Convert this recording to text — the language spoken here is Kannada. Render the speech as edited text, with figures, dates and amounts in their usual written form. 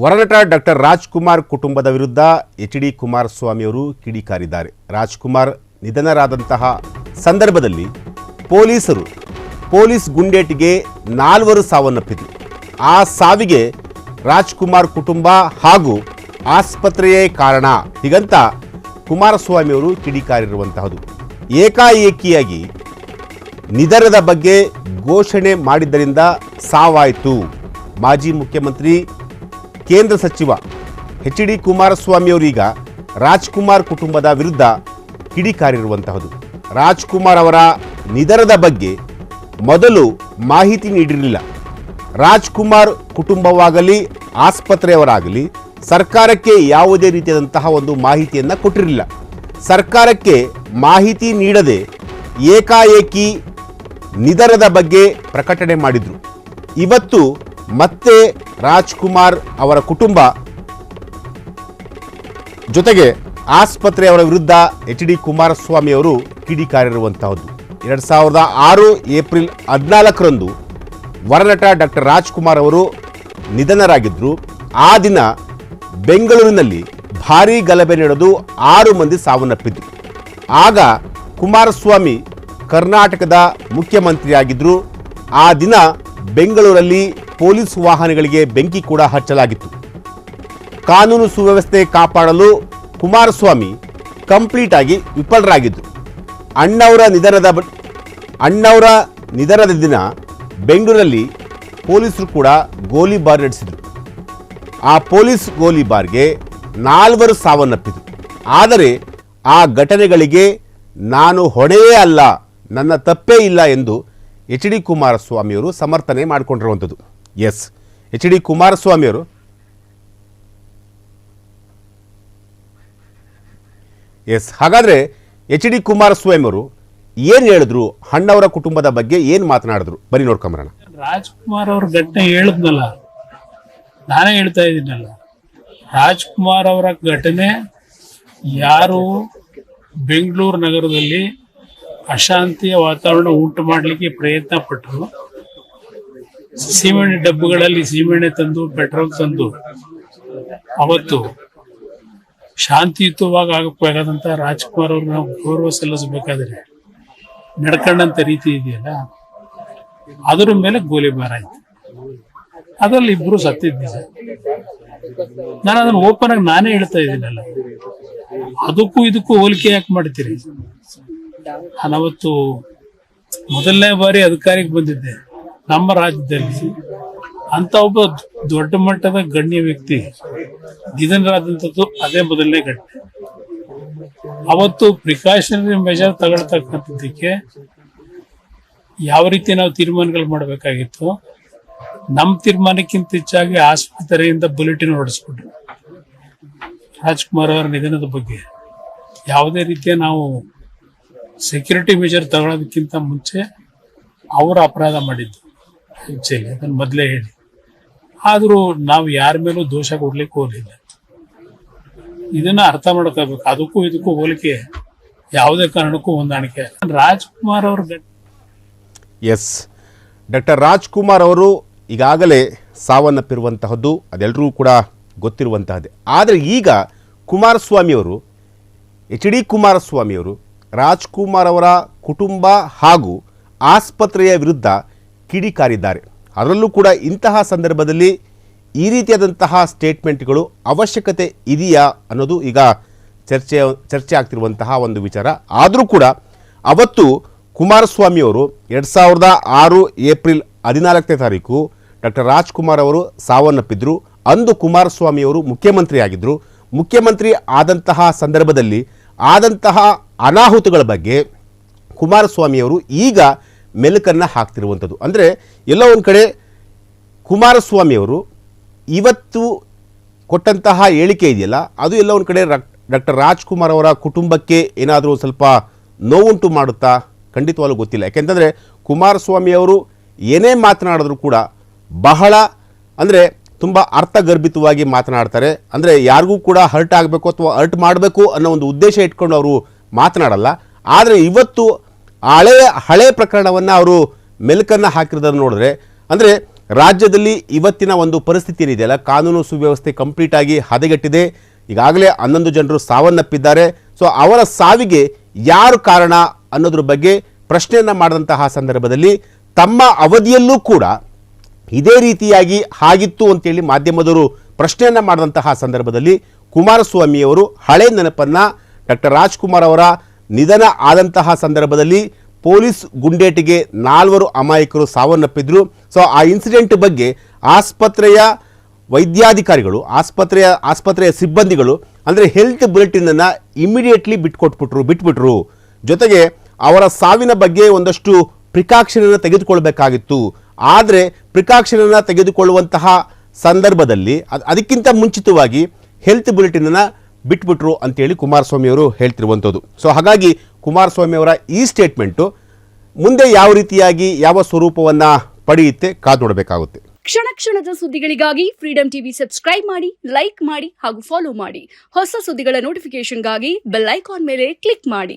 ವರನಟ ಡಾಕ್ಟರ್ ರಾಜ್ಕುಮಾರ್ ಕುಟುಂಬದ ವಿರುದ್ಧ ಎಚ್.ಡಿ. ಕುಮಾರಸ್ವಾಮಿ ಅವರು ಕಿಡಿಕಾರಿದ್ದಾರೆ. ರಾಜ್ಕುಮಾರ್ ನಿಧನರಾದಂತಹ ಸಂದರ್ಭದಲ್ಲಿ ಪೊಲೀಸ್ ಗುಂಡೇಟಿಗೆ 4 ಸಾವನ್ನಪ್ಪಿದರು. ಆ ಸಾವಿಗೆ ರಾಜ್ಕುಮಾರ್ ಕುಟುಂಬ ಹಾಗೂ ಆಸ್ಪತ್ರೆಯೇ ಕಾರಣ ಹೀಗಂತ ಕುಮಾರಸ್ವಾಮಿ ಅವರು ಕಿಡಿಕಾರಿರುವಂತಹದ್ದು. ಏಕಾಏಕಿಯಾಗಿ ನಿಧನದ ಬಗ್ಗೆ ಘೋಷಣೆ ಮಾಡಿದ್ದರಿಂದ ಸಾವಾಯಿತು. ಮಾಜಿ ಮುಖ್ಯಮಂತ್ರಿ ಕೇಂದ್ರ ಸಚಿವ ಎಚ್.ಡಿ. ಕುಮಾರಸ್ವಾಮಿ ಅವರೀಗ ರಾಜ್ಕುಮಾರ್ ಕುಟುಂಬದ ವಿರುದ್ಧ ಕಿಡಿಕಾರಿರುವಂತಹದ್ದು. ರಾಜ್ಕುಮಾರ್ ಅವರ ನಿಧನದ ಬಗ್ಗೆ ಮೊದಲು ಮಾಹಿತಿ ನೀಡಿರಲಿಲ್ಲ. ರಾಜ್ಕುಮಾರ್ ಕುಟುಂಬವಾಗಲಿ ಆಸ್ಪತ್ರೆಯವರಾಗಲಿ ಸರ್ಕಾರಕ್ಕೆ ಯಾವುದೇ ರೀತಿಯಾದಂತಹ ಒಂದು ಮಾಹಿತಿಯನ್ನು ಕೊಟ್ಟಿರಲಿಲ್ಲ. ಸರ್ಕಾರಕ್ಕೆ ಮಾಹಿತಿ ನೀಡದೆ ಏಕಾಏಕಿ ನಿಧನದ ಬಗ್ಗೆ ಪ್ರಕಟಣೆ ಮಾಡಿದರು. ಇವತ್ತು ಮತ್ತೆ ರಾಜ್ಕುಮಾರ್ ಅವರ ಕುಟುಂಬ ಜೊತೆಗೆ ಆಸ್ಪತ್ರೆಯವರ ವಿರುದ್ಧ ಎಚ್.ಡಿ. ಕುಮಾರಸ್ವಾಮಿ ಅವರು ಕಿಡಿಕಾರಿರುವಂತಹದ್ದು. 2006 ಏಪ್ರಿಲ್ 14ರಂದು ವರನಟ ಡಾಕ್ಟರ್ ರಾಜ್ಕುಮಾರ್ ಅವರು ನಿಧನರಾಗಿದ್ದರು. ಆ ದಿನ ಬೆಂಗಳೂರಿನಲ್ಲಿ ಭಾರೀ ಗಲಭೆ ನಡೆದು 6 ಮಂದಿ ಸಾವನ್ನಪ್ಪಿದ್ರು. ಆಗ ಕುಮಾರಸ್ವಾಮಿ ಕರ್ನಾಟಕದ ಮುಖ್ಯಮಂತ್ರಿಯಾಗಿದ್ದರು. ಆ ದಿನ ಬೆಂಗಳೂರಲ್ಲಿ ಪೊಲೀಸ್ ವಾಹನಗಳಿಗೆ ಬೆಂಕಿ ಕೂಡ ಹಚ್ಚಲಾಗಿತ್ತು. ಕಾನೂನು ಸುವ್ಯವಸ್ಥೆ ಕಾಪಾಡಲು ಕುಮಾರಸ್ವಾಮಿ ಕಂಪ್ಲೀಟ್ ಆಗಿ ವಿಫಲರಾಗಿದ್ದರು. ಅಣ್ಣವರ ನಿಧನದ ದಿನ ಬೆಂಗಳೂರಲ್ಲಿ ಪೊಲೀಸರು ಕೂಡ ಗೋಲಿಬಾರ್ ನಡೆಸಿದರು. ಆ ಪೊಲೀಸ್ ಗೋಲಿಬಾರ್ಗೆ 4 ಸಾವನ್ನಪ್ಪಿದರು. ಆದರೆ ಆ ಘಟನೆಗಳಿಗೆ ನಾನು ಹೊಣೆಯೇ ಅಲ್ಲ, ನನ್ನ ತಪ್ಪೇ ಇಲ್ಲ ಎಂದು ಎಚ್.ಡಿ. ಕುಮಾರಸ್ವಾಮಿಯವರು ಸಮರ್ಥನೆ ಮಾಡಿಕೊಂಡಿರುವಂಥದ್ದು. S, H D. ಕುಮಾರಸ್ವಾಮಿಯವರು ಹಾಗಾದರೆ ಎಚ್.ಡಿ. ಕುಮಾರಸ್ವಾಮಿಯವರು ಏನು ಹೇಳಿದ್ರು, ಅಣ್ಣವರ ಕುಟುಂಬದ ಬಗ್ಗೆ ಏನು ಮಾತನಾಡಿದ್ರು, ಬರೀ ನೋಡ್ಕೊಂಬರೋಣ. ರಾಜ್ಕುಮಾರ್ ಅವ್ರ ಘಟನೆ ಹೇಳಿದ್ನಲ್ಲ, ನಾನೇ ಹೇಳ್ತಾ ಇದ್ದೀನಲ್ಲ, ರಾಜ್ಕುಮಾರ್ ಅವರ ಘಟನೆ ಯಾರು ಬೆಂಗಳೂರು ನಗರದಲ್ಲಿ ಅಶಾಂತಿಯ ವಾತಾವರಣ ಉಂಟು ಮಾಡಲಿಕ್ಕೆ ಪ್ರಯತ್ನ ಪಟ್ಟರು, ಸೀಮೆಣ್ಣೆ ಡಬ್ಬಗಳಲ್ಲಿ ಸೀಮೆಣ್ಣೆ ತಂದು ಪೆಟ್ರೋಲ್ ತಂದು ಅವತ್ತು ಶಾಂತಿಯುತವಾಗಿ ಆಗಬೇಕಾದಂತ ರಾಜ್ಕುಮಾರ್ ಅವ್ರಿಗೆ ನಾವು ಗೌರವ ಸಲ್ಲಿಸಬೇಕಾದ್ರೆ ನಡ್ಕೊಂಡಂತ ರೀತಿ ಇದೆಯಲ್ಲ, ಅದರ ಮೇಲೆ ಗೋಲಿಬಾರ್ ಆಯ್ತು. ಅದರಲ್ಲಿ 2 ಸತ್ತಿದ್ದ. ನಾನು ಅದನ್ನು ಓಪನ್ ಆಗಿ ನಾನೇ ಹೇಳ್ತಾ ಇದ್ದೀನಲ್ಲ, ಅದಕ್ಕೂ ಇದಕ್ಕೂ ಹೋಲಿಕೆ ಯಾಕೆ ಮಾಡ್ತೀರಿ? ನಾನವತ್ತು ಮೊದಲನೇ ಬಾರಿ ಅಧಿಕಾರಿಗೆ ಬಂದಿದ್ದೆ ನಮ್ಮ ರಾಜ್ಯದಲ್ಲಿ. ಅಂತ ಒಬ್ಬ ದೊಡ್ಡ ಮಟ್ಟದ ಗಣ್ಯ ವ್ಯಕ್ತಿ ನಿಧನರಾದಂಥದ್ದು ಅದೇ ಮೊದಲನೇ ಘಟನೆ. ಅವತ್ತು ಪ್ರಿಕಾಷನರಿ ಮೆಜರ್ ತಗೊಳ್ತಕ್ಕಂಥದ್ದಕ್ಕೆ ಯಾವ ರೀತಿ ನಾವು ತೀರ್ಮಾನಗಳು ಮಾಡಬೇಕಾಗಿತ್ತು, ನಮ್ಮ ತೀರ್ಮಾನಕ್ಕಿಂತ ಹೆಚ್ಚಾಗಿ ಆಸ್ಪತ್ರೆಯಿಂದ ಬುಲೆಟಿನ್ ಹೊರಡಿಸ್ಬಿಟ್ರು. ರಾಜ್ಕುಮಾರ್ ಅವರ ನಿಧನದ ಬಗ್ಗೆ ಯಾವುದೇ ರೀತಿಯ ನಾವು ಸೆಕ್ಯೂರಿಟಿ ಮೆಜರ್ ತಗೊಳ್ಳೋದಕ್ಕಿಂತ ಮುಂಚೆ ಅವರು ಅಪರಾಧ ಮಾಡಿದ್ದು ಆಕ್ಚುಲಿ, ಅದನ್ನು ಮೊದಲೇ ಹೇಳಿ. ಆದರೂ ನಾವು ಯಾರ ಮೇಲೂ ದೋಷ ಕೊಡ್ಲಿಕ್ಕೆ ಹೋಗಲಿಲ್ಲ. ಇದನ್ನ ಅರ್ಥ ಮಾಡ್ಕೋಬೇಕು. ಅದಕ್ಕೂ ಇದಕ್ಕೂ ಹೋಲಿಕೆ ಯಾವುದೇ ಕಾರಣಕ್ಕೂ ಹೊಂದಾಣಿಕೆ. ರಾಜ್ಕುಮಾರ್ ಅವ್ರ ಎಸ್, ಡಾಕ್ಟರ್ ರಾಜ್ಕುಮಾರ್ ಅವರು ಈಗಾಗಲೇ ಸಾವನ್ನಪ್ಪಿರುವಂತಹದ್ದು ಅದೆಲ್ಲರೂ ಕೂಡ ಗೊತ್ತಿರುವಂತಹದ್ದೇ. ಆದರೆ ಈಗ ಕುಮಾರಸ್ವಾಮಿಯವರು, ಎಚ್.ಡಿ. ಕುಮಾರಸ್ವಾಮಿಯವರು ರಾಜ್ಕುಮಾರ್ ಅವರ ಕುಟುಂಬ ಹಾಗೂ ಆಸ್ಪತ್ರೆಯ ವಿರುದ್ಧ ಕಿಡಿಕಾರಿದ್ದಾರೆ. ಅದರಲ್ಲೂ ಕೂಡ ಇಂತಹ ಸಂದರ್ಭದಲ್ಲಿ ಈ ರೀತಿಯಾದಂತಹ ಸ್ಟೇಟ್ಮೆಂಟ್ಗಳು ಅವಶ್ಯಕತೆ ಇದೆಯಾ ಅನ್ನೋದು ಈಗ ಚರ್ಚೆ ಆಗ್ತಿರುವಂತಹ ಒಂದು ವಿಚಾರ. ಆದರೂ ಕೂಡ ಅವತ್ತು ಕುಮಾರಸ್ವಾಮಿಯವರು 2006 ಏಪ್ರಿಲ್ 14ನೇ ತಾರೀಕು ಡಾಕ್ಟರ್ ರಾಜ್ಕುಮಾರ್ ಅವರು ಸಾವನ್ನಪ್ಪಿದ್ರು. ಅಂದು ಕುಮಾರಸ್ವಾಮಿಯವರು ಮುಖ್ಯಮಂತ್ರಿ ಆಗಿದ್ದರು. ಮುಖ್ಯಮಂತ್ರಿ ಆದಂತಹ ಸಂದರ್ಭದಲ್ಲಿ ಆದಂತಹ ಅನಾಹುತಗಳ ಬಗ್ಗೆ ಕುಮಾರಸ್ವಾಮಿಯವರು ಈಗ ಮೆಲುಕನ್ನು ಹಾಕ್ತಿರುವಂಥದ್ದು. ಅಂದರೆ ಎಲ್ಲ ಒಂದು ಕಡೆ ಕುಮಾರಸ್ವಾಮಿಯವರು ಇವತ್ತು ಕೊಟ್ಟಂತಹ ಹೇಳಿಕೆ ಇದೆಯಲ್ಲ, ಅದು ಎಲ್ಲ ಒಂದು ಕಡೆ ಡಾಕ್ಟರ್ ರಾಜ್ಕುಮಾರ್ ಅವರ ಕುಟುಂಬಕ್ಕೆ ಏನಾದರೂ ಸ್ವಲ್ಪ ನೋವುಂಟು ಮಾಡುತ್ತಾ? ಖಂಡಿತವಾಗ್ಲೂ ಗೊತ್ತಿಲ್ಲ. ಯಾಕೆಂತಂದರೆ ಕುಮಾರಸ್ವಾಮಿಯವರು ಏನೇ ಮಾತನಾಡಿದ್ರು ಕೂಡ ಬಹಳ ಅಂದರೆ ತುಂಬ ಅರ್ಥಗರ್ಭಿತವಾಗಿ ಮಾತನಾಡ್ತಾರೆ. ಅಂದರೆ ಯಾರಿಗೂ ಕೂಡ ಹರ್ಟ್ ಆಗಬೇಕು ಅಥವಾ ಹರ್ಟ್ ಮಾಡಬೇಕು ಅನ್ನೋ ಒಂದು ಉದ್ದೇಶ ಇಟ್ಕೊಂಡು ಅವರು ಮಾತನಾಡಲ್ಲ. ಆದರೆ ಇವತ್ತು ಹಳೆ ಪ್ರಕರಣವನ್ನು ಅವರು ಮೆಲುಕನ್ನು ಹಾಕಿರೋದನ್ನು ನೋಡಿದ್ರೆ, ಅಂದರೆ ರಾಜ್ಯದಲ್ಲಿ ಇವತ್ತಿನ ಒಂದು ಪರಿಸ್ಥಿತಿ ಏನಿದೆಯಲ್ಲ, ಕಾನೂನು ಸುವ್ಯವಸ್ಥೆ ಕಂಪ್ಲೀಟ್ ಆಗಿ ಹದಗೆಟ್ಟಿದೆ. ಈಗಾಗಲೇ 11 ಜನರು ಸಾವನ್ನಪ್ಪಿದ್ದಾರೆ. ಸೊ ಅವರ ಸಾವಿಗೆ ಯಾರು ಕಾರಣ ಅನ್ನೋದ್ರ ಬಗ್ಗೆ ಪ್ರಶ್ನೆಯನ್ನು ಮಾಡಿದಂತಹ ಸಂದರ್ಭದಲ್ಲಿ ತಮ್ಮ ಅವಧಿಯಲ್ಲೂ ಕೂಡ ಇದೇ ರೀತಿಯಾಗಿ ಆಗಿತ್ತು ಅಂತೇಳಿ ಮಾಧ್ಯಮದವರು ಪ್ರಶ್ನೆಯನ್ನು ಮಾಡಿದಂತಹ ಸಂದರ್ಭದಲ್ಲಿ ಕುಮಾರಸ್ವಾಮಿಯವರು ಹಳೆ ನೆನಪನ್ನು ಡಾಕ್ಟರ್ ರಾಜ್ಕುಮಾರ್ ಅವರ ನಿಧನ ಆದಂತಹ ಸಂದರ್ಭದಲ್ಲಿ ಪೊಲೀಸ್ ಗುಂಡೇಟಿಗೆ 4 ಅಮಾಯಕರು ಸಾವನ್ನಪ್ಪಿದ್ರು. ಸೊ ಆ ಇನ್ಸಿಡೆಂಟ್ ಬಗ್ಗೆ ಆಸ್ಪತ್ರೆಯ ವೈದ್ಯಾಧಿಕಾರಿಗಳು, ಆಸ್ಪತ್ರೆಯ ಸಿಬ್ಬಂದಿಗಳು ಅಂದರೆ ಹೆಲ್ತ್ ಬುಲೆಟಿನನ್ನು ಇಮಿಡಿಯೇಟ್ಲಿ ಬಿಟ್ಬಿಟ್ರು. ಜೊತೆಗೆ ಅವರ ಸಾವಿನ ಬಗ್ಗೆ ಒಂದಷ್ಟು ಪ್ರಿಕಾಕ್ಷನನ್ನು ತೆಗೆದುಕೊಳ್ಬೇಕಾಗಿತ್ತು. ಆದರೆ ಪ್ರಿಕಾಕ್ಷನನ್ನು ತೆಗೆದುಕೊಳ್ಳುವಂತಹ ಸಂದರ್ಭದಲ್ಲಿ ಅದಕ್ಕಿಂತ ಮುಂಚಿತವಾಗಿ ಹೆಲ್ತ್ ಬುಲೆಟಿನನ್ನು ಬಿಟ್ಬಿಟ್ರು ಅಂತೇಳಿ ಕುಮಾರಸ್ವಾಮಿ ಅವರು ಹೇಳ್ತಿರುವಂಥದ್ದು. ಸೊ ಹಾಗಾಗಿ ಕುಮಾರಸ್ವಾಮಿ ಅವರ ಈ ಸ್ಟೇಟ್ಮೆಂಟು ಮುಂದೆ ಯಾವ ರೀತಿಯಾಗಿ ಯಾವ ಸ್ವರೂಪವನ್ನು ಪಡೆಯುತ್ತೆ ಕಾದು ನೋಡಬೇಕಾಗುತ್ತೆ. ಕ್ಷಣ ಕ್ಷಣದ ಸುದ್ದಿಗಳಿಗಾಗಿ ಫ್ರೀಡಂ ಟಿವಿ ಸಬ್ಸ್ಕ್ರೈಬ್ ಮಾಡಿ, ಲೈಕ್ ಮಾಡಿ ಹಾಗೂ ಫಾಲೋ ಮಾಡಿ. ಹೊಸ ಸುದ್ದಿಗಳ ನೋಟಿಫಿಕೇಶನ್ಗಾಗಿ ಬೆಲ್ ಐಕಾನ್ ಮೇಲೆ ಕ್ಲಿಕ್ ಮಾಡಿ.